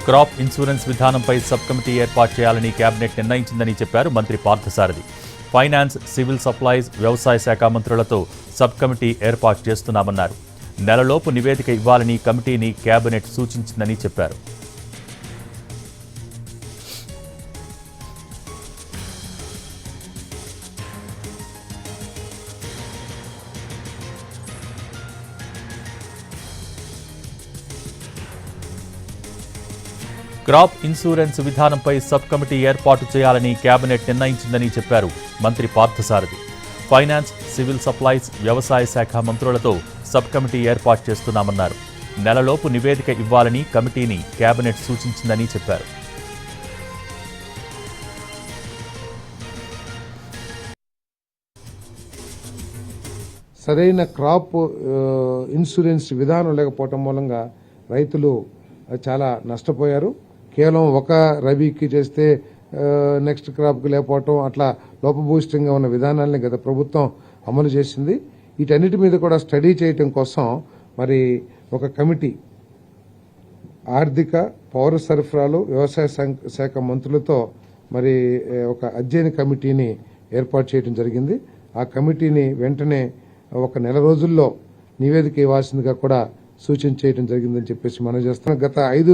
Crop insurance విధానంపై sub committee ఏర్పాటు చేయాలని కేబినెట్ నిర్ణయించిందని చెప్పారు మంత్రి పార్థసారథి. ఫైనాన్స్, సివిల్ సప్లైస్, వ్యవసాయ శాఖ మంత్రులతో సబ్ కమిటీ ఏర్పాటు చేస్తున్నామన్నారు. నెలలోపు నివేదిక ఇవ్వాలని కమిటీని కేబినెట్ సూచించిందని చెప్పారు. క్రాప్ ఇన్సూరెన్స్ విధానంపై సబ్ కమిటీ ఏర్పాటు చేయాలని కేబినెట్ నిర్ణయించిందని చెప్పారు మంత్రి పార్థసారథి. ఫైనాన్స్, సివిల్ సప్లైస్, వ్యవసాయ శాఖ మంత్రులతో సబ్ కమిటీ ఏర్పాటు చేస్తున్నామన్నారు. నెలలోపు నివేదిక ఇవ్వాలని కమిటీని కేబినెట్ సూచించిందని చెప్పారు. సరైన క్రాప్ ఇన్సూరెన్స్ విధానం లేకపోవటం మూలంగా రైతులు చాలా నష్టపోయారు. కేవలం ఒక రబీకి చేస్తే నెక్స్ట్ క్రాప్కి లేకపోవటం, అట్లా లోపభూయిష్టంగా ఉన్న విధానాన్ని గత ప్రభుత్వం అమలు చేసింది. వీటన్నిటి మీద కూడా స్టడీ చేయటం కోసం మరి ఒక కమిటీ ఆర్థిక, పౌర సరఫరాలు, వ్యవసాయ శాఖ మంత్రులతో మరి ఒక అధ్యయన కమిటీని ఏర్పాటు చేయడం జరిగింది. ఆ కమిటీని వెంటనే ఒక నెల రోజుల్లో నివేదిక ఇవ్వాల్సిందిగా కూడా సూచన చేయడం జరిగిందని చెప్పేసి మనం చేస్తున్నాం. గత 5